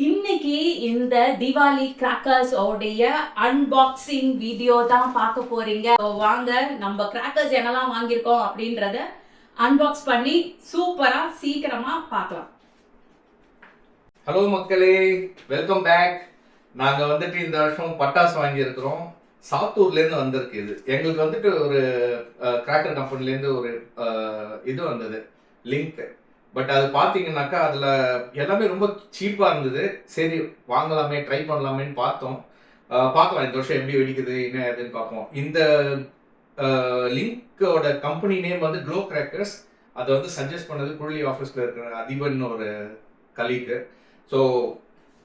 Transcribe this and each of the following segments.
இன்னைக்கு இந்த தீபாவளி கிராக்கர்ஸ் உடைய அன்பாக்சிங் வீடியோ தான் பார்க்க போறீங்க. வாங்க நம்ம கிராக்கர்ஸ் என்னெல்லாம் வாங்கியிருக்கோம் அப்படின்றத அன்பாக்ஸ் பண்ணி சூப்பரா சீக்கிரமா பார்க்கலாம். ஹலோ மக்களே, வெல்கம் பேக். நாங்க வந்துட்டு இந்த வருஷம் பட்டாசு வாங்கியிருக்கிறோம். சாத்தூர்லேருந்து வந்திருக்கு. இது எங்களுக்கு வந்துட்டு ஒரு கிராக்கர் கம்பெனிலேருந்து ஒரு இது வந்தது லிங்க். பட் அது பார்த்தீங்கன்னாக்கா அதில் எல்லாமே ரொம்ப சீப்பாக இருந்தது. சரி வாங்கலாமே, ட்ரை பண்ணலாமேன்னு பார்த்தோம். பார்க்கலாம் இந்த வருஷம் எப்படி வெடிக்குது என்ன ஏதுன்னு பார்ப்போம். இந்த லிங்கோட கம்பெனி நேம் வந்து க்ளோ கிராக்கர்ஸ். அதை வந்து சஜஸ்ட் பண்ணது குழலி ஆஃபீஸில் இருக்கிற அதிபன் ஒரு கலீக்கு. ஸோ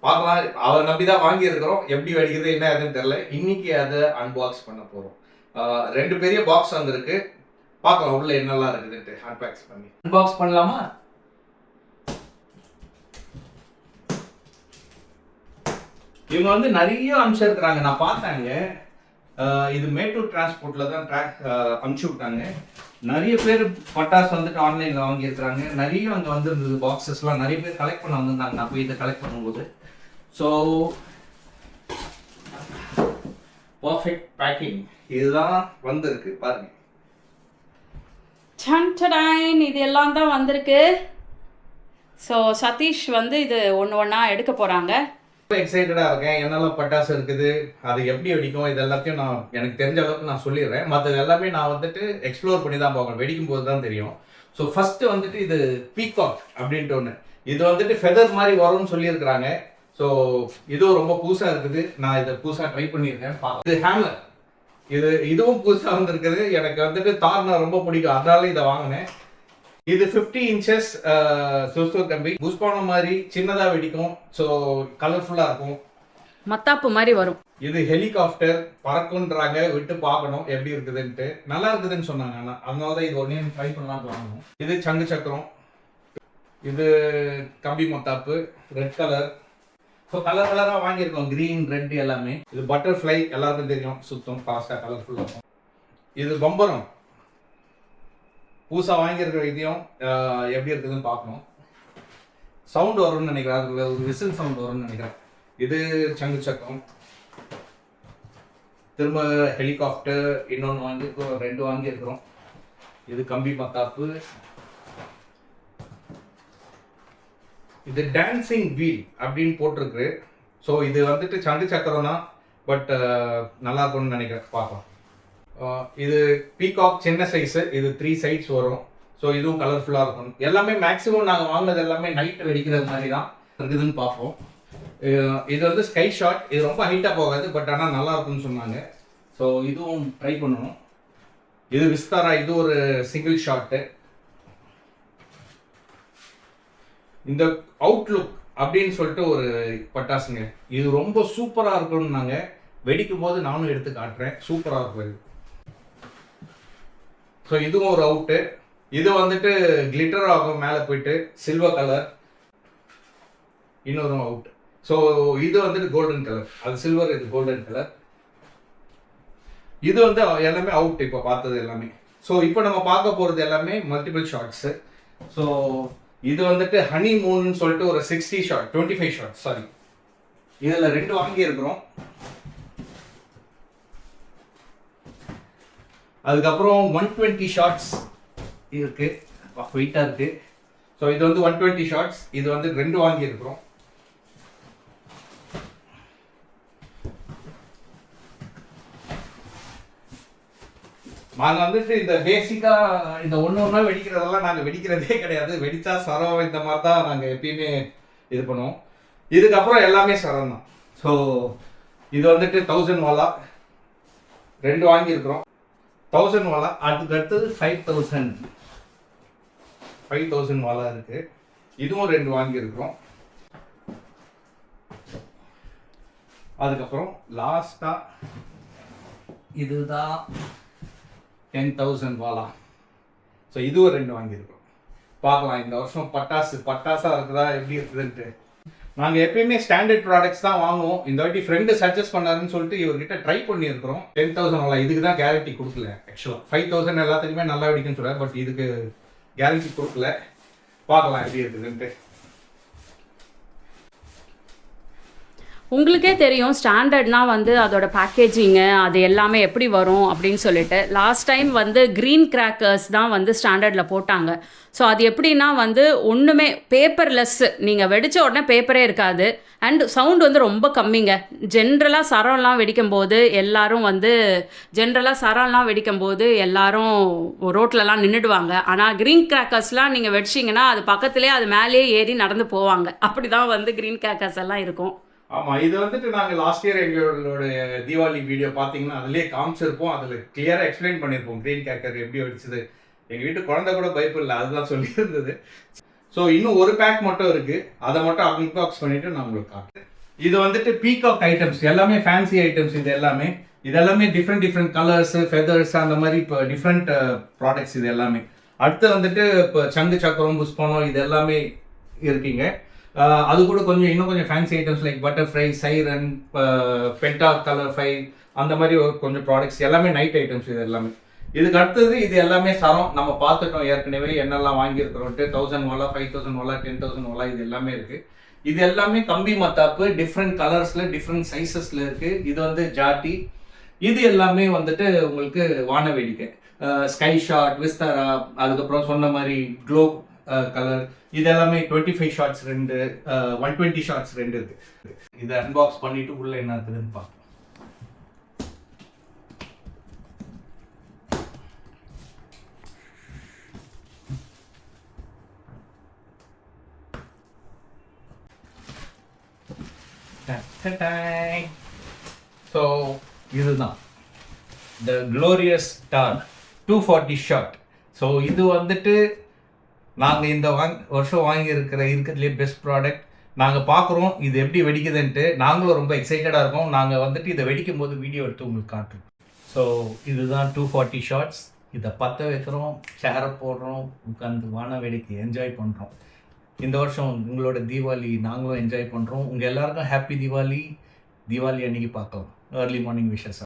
பார்க்கலாம், அவரை நம்பி தான் வாங்கியிருக்கிறோம். எப்படி வெடிக்குது என்ன ஏதுன்னு தெரில. இன்னைக்கு அதை அன்பாக்ஸ் பண்ண போகிறோம். 2 பெரிய பாக்ஸ் வந்திருக்கு. பார்க்கலாம் உள்ள என்னெல்லாம் இருக்குதுன்ட்டு அன்பாக்ஸ் பண்ணி அன்பாக்ஸ் பண்ணலாமா? இவங்க வந்து நிறைய அனுப்பிச்சிருக்கிறாங்க, நான் பார்த்தாங்க. இது மேட்டூர் டிரான்ஸ்போர்ட்ல தான் அனுப்பிச்சு விட்டாங்க. நிறைய பேர் பட்டாசு வந்துட்டு ஆன்லைனில் வாங்கியிருக்கிறாங்க. நிறைய அங்கே வந்துருந்தது பாக்ஸஸ்லாம். நிறைய பேர் கலெக்ட் பண்ண வந்திருந்தாங்க நான் போய் இதை கலெக்ட் பண்ணும்போது. ஸோ பர்ஃபெக்ட் பேக்கிங் இதுதான் வந்திருக்கு பாருங்க. இது எல்லாம் தான் வந்திருக்கு. ஸோ சதீஷ் வந்து இது ஒன்றா எடுக்க போகிறாங்க. எக்ஸைட்டடாக இருக்கேன். என்னெல்லாம் பட்டாசு இருக்குது, அது எப்படி வெடிக்கும், இது எல்லாத்தையும் நான் எனக்கு தெரிஞ்ச அளவுக்கு நான் சொல்லிடுறேன். மற்றது எல்லாமே நான் வந்துட்டு எக்ஸ்ப்ளோர் பண்ணி தான் போகணும், வெடிக்கும் போது தான் தெரியும். ஸோ ஃபர்ஸ்ட் வந்துட்டு இது பீகாக் அப்படின்ட்டு ஒன்று. இது வந்துட்டு ஃபெதர் மாதிரி வரும்னு சொல்லியிருக்கிறாங்க. ஸோ இதுவும் ரொம்ப புதுசாக இருக்குது. நான் இதை புதுசாக ட்ரை பண்ணியிருக்கேன். இது ஹேமர், இதுவும் புதுசாக வந்துருக்குது. எனக்கு வந்துட்டு தார்னா ரொம்ப பிடிக்கும், அதனால இதை வாங்கினேன். இது 50 inches சுஸ்தூர் கம்பி. புஷ்பானம் மாதிரி சின்னதாக வெடிக்கும். ஸோ கலர்ஃபுல்லாக இருக்கும், மத்தாப்பு மாதிரி வரும். இது ஹெலிகாப்டர் பறக்குன்றாங்க, விட்டு பார்க்கணும் எப்படி இருக்குதுன்ட்டு. நல்லா இருக்குதுன்னு சொன்னாங்க. ஆனால் அதனால தான் இது ஒன்றே ட்ரை பண்ணலாம்னு வாங்கணும். இது சங்கு சக்கரம், இது கம்பி மத்தாப்பு, ரெட் கலர். ஸோ கலர் கலராக வாங்கியிருக்கோம், க்ரீன் ரெட் எல்லாமே. இது பட்டர்ஃப்ளை, எல்லாருக்கும் தெரியும், சுத்தம் ஃபாஸ்ட்டாக கலர்ஃபுல்லாக இருக்கும். இது பம்பரம், புதுசாக வாங்கியிருக்கிற இதையும் எப்படி இருக்குதுன்னு பார்க்கணும். சவுண்டு வரும்னு நினைக்கிறேன், அதில் ஒரு விசில் சவுண்டு வரும்னு நினைக்கிறேன். இது சங்கு சக்கரம். திரும்ப ஹெலிகாப்டர் இன்னொன்று வாங்கியிருக்கோம், 2 வாங்கியிருக்கிறோம். இது கம்பி மத்தாப்பு. இது டான்சிங் வீல் அப்படின்னு போட்டிருக்கு. ஸோ இது வந்துட்டு சங்கு சக்கரம் தான், பட் நல்லா இருக்கும்னு நினைக்கிறேன், பார்க்கலாம். இது பீகாக் சின்ன சைஸு, இது 3 சைட்ஸ் வரும். ஸோ இதுவும் கலர்ஃபுல்லாக இருக்கும். எல்லாமே மேக்ஸிமம் நாங்கள் வாங்கினது எல்லாமே நைட்டு வெடிக்கிறது மாதிரி தான் இருக்குதுன்னு பார்ப்போம். இது வந்து ஸ்கை ஷாட். இது ரொம்ப ஹைட்டாக போகாது, பட் ஆனால் நல்லா இருக்கும்னு சொன்னாங்க. ஸோ இதுவும் ட்ரை பண்ணணும். இது விஸ்தாரா, இது ஒரு சிங்கிள் ஷாட்டு. இந்த அவுட்லுக் அப்படின்னு சொல்லிட்டு ஒரு பட்டாசுங்க, இது ரொம்ப சூப்பராக இருக்கும்னு நாங்கள் வெடிக்கும் போது நானும் எடுத்து காட்டுறேன். சூப்பராக இருக்கும். ஸோ இதுவும் ஒரு அவுட்டு. இது வந்துட்டு கிளிட்டர் ஆகும் மேலே போயிட்டு, சில்வர் கலர். இன்னொரு அவுட். ஸோ இது வந்துட்டு கோல்டன் கலர், அது சில்வர், இது கோல்டன் கலர். இது வந்து எல்லாமே அவுட் இப்போ பார்த்தது எல்லாமே. ஸோ இப்போ நம்ம பார்க்க போகிறது எல்லாமே மல்டிபிள் ஷாட்ஸு. ஸோ இது வந்துட்டு ஹனி மூன்னு சொல்லிட்டு ஒரு 60 ஷாட், 25 ஷாட் சாரி. இதில் 2 வாங்கியிருக்கிறோம். அதுக்கப்புறம் 120 ஷாட்ஸ் இருக்கு, வெயிட்டாக இருக்கு. ஸோ இது வந்து 120 ஷாட்ஸ். இது வந்து 2 வாங்கியிருக்கிறோம். நாங்கள் வந்துட்டு இந்த பேசிக்காக இந்த ஒன்றா வெடிக்கிறதெல்லாம் நாங்கள் வெடிக்கிறதே கிடையாது. வெடித்தா சரம் இந்த மாதிரி தான் நாங்கள் எப்பயுமே இது பண்ணுவோம். இதுக்கப்புறம் எல்லாமே சரம் தான். ஸோ இது வந்துட்டு 1000 வாலா 2 வாங்கியிருக்கிறோம். 1000 வாலா. அதுக்கு அடுத்தது 5000 வாலா இருக்கு. இதுவும் 2 வாங்கியிருக்கிறோம். அதுக்கப்புறம் லாஸ்டா இதுதான் 10,000 வாலா. ஸோ இதுவும் 2 வாங்கியிருக்கோம். பார்க்கலாம் இந்த வருஷம் பட்டாசா இருக்குதா எப்படி இருக்குதுன்ட்டு. நாங்கள் எப்பயுமே ஸ்டாண்டர்ட் ப்ராடக்ட்ஸ் தான் வாங்குவோம். இந்த வாட்டி ஃப்ரெண்டு சஜஸ்ட் பண்ணாருன்னு சொல்லிட்டு இவர்கிட்ட ட்ரை பண்ணியிருக்கிறோம். 10,000 வாலா இதுக்கு தான் கேரண்டி கொடுக்கல. ஆக்சுவலாக 5,000 எல்லாத்துக்குமே நல்லா வெடிக்குன்னு சொல்கிறார். பட் இதுக்கு கேரண்டி கொடுக்கல. பார்க்கலாம் எப்படி இருக்குதுன்ட்டு. உங்களுக்கே தெரியும் ஸ்டாண்டர்ட்னா வந்து அதோட பேக்கேஜிங்கு அது எல்லாமே எப்படி வரும் அப்படின்னு சொல்லிட்டு. லாஸ்ட் டைம் வந்து க்ரீன் கிராக்கர்ஸ் தான் வந்து ஸ்டாண்டர்டில் போட்டாங்க. ஸோ அது எப்படின்னா வந்து ஒன்றுமே பேப்பர்லெஸ், நீங்கள் வெடித்த உடனே பேப்பரே இருக்காது. அண்ட் சவுண்ட் வந்து ரொம்ப கம்மிங்க. ஜென்ரலாக சரம்லாம் வெடிக்கும்போது எல்லாரும் ரோட்லலாம் நின்றுடுவாங்க. ஆனால் க்ரீன் கிராக்கர்ஸ்லாம் நீங்கள் வெடிச்சிங்கன்னா அது பக்கத்துலேயே அது மேலேயே ஏறி நடந்து போவாங்க. அப்படி தான் வந்து க்ரீன் கிராக்கர்ஸ் எல்லாம் இருக்கும். ஆமாம், இது வந்துட்டு நாங்கள் லாஸ்ட் இயர் எங்களோட தீபாவளி வீடியோ பார்த்தீங்கன்னா அதுலேயே காமிச்சிருப்போம். அதில் கிளியராக எக்ஸ்பிளைன் பண்ணியிருப்போம் க்ரீன் கிராக்கர் எப்படி வெடிச்சது. எங்கள் வீட்டு குழந்தை கூட பயப்படல, அதுதான் சொல்லியிருந்தது. ஸோ இன்னும் ஒரு பேக் மட்டும் இருக்குது. அதை மட்டும் அன்பாக்ஸ் பண்ணிவிட்டு நான் உங்களுக்கு காட்டுறேன். இது வந்துட்டு பீகாக் ஐட்டம்ஸ், எல்லாமே ஃபேன்சி ஐட்டம்ஸ். இது எல்லாமே டிஃப்ரெண்ட் கலர்ஸ், ஃபெதர்ஸ், அந்த மாதிரி இப்போ டிஃப்ரெண்ட் ப்ராடக்ட்ஸ் இது எல்லாமே. அடுத்து வந்துட்டு இப்போ சங்கு சக்கரம், புஷ்பனம் இது எல்லாமே இருக்கீங்க. அது கூட இன்னும் கொஞ்சம் fancy items like butterfly, siren, penta colour 5 அந்த மாதிரி கொஞ்சம் ப்ராடக்ட்ஸ் எல்லாமே நைட் ஐட்டம்ஸ். இது எல்லாமே இதுக்கு அடுத்தது இது எல்லாமே சரம். நம்ம பார்த்துட்டோம் ஏற்கனவே என்னெல்லாம் வாங்கியிருக்கிறோன்ட்டு. 1000 வாலா, 5000 வாலா, 10,000 வாலா இது எல்லாமே இருக்கு. இது எல்லாமே கம்பி மத்தாப்பு, டிஃப்ரெண்ட் கலர்ஸ்ல டிஃப்ரெண்ட் சைஸஸ்ல இருக்கு. இது வந்து ஜாட்டி. இது எல்லாமே வந்துட்டு உங்களுக்கு வான வேடிக்கை, ஸ்கை ஷாட், விஸ்தாரா, அதுக்கப்புறம் சொன்ன மாதிரி க்ளோ கலர். இது எல்லாமே 25 ஷாட்ஸ் 2, 120 ஷாட்ஸ் 2 இருக்கு. இதை அன்பாக்ஸ் பண்ணிட்டு உள்ள என்ன இருக்குதுன்னு பார்ப்போம். ஸோ இதுதான் the glorious star 240 shot. So இது வந்துட்டு நாங்கள் இந்த வருஷம் இருக்கிறதுலே பெஸ்ட் ப்ராடக்ட். நாங்கள் பார்க்குறோம் இது எப்படி வெடிக்குதுன்ட்டு. நாங்களும் ரொம்ப எக்ஸைட்டடாக இருக்கோம். நாங்கள் வந்துட்டு இதை வெடிக்கும் போது வீடியோ எடுத்து உங்களுக்கு காட்டுறோம். ஸோ இதுதான் 240 ஷாட்ஸ். இதை பற்ற வைக்கிறோம், சேரை போடுறோம், உட்காந்து வான வேடிக்கை என்ஜாய் பண்ணுறோம். இந்த வருஷம் உங்களோட தீபாவளி நாங்களும் என்ஜாய் பண்ணுறோம். உங்கள் எல்லாருக்கும் ஹாப்பி தீபாவளி. தீபாவளி அன்னைக்கு பார்க்கலாம். Early morning wishes.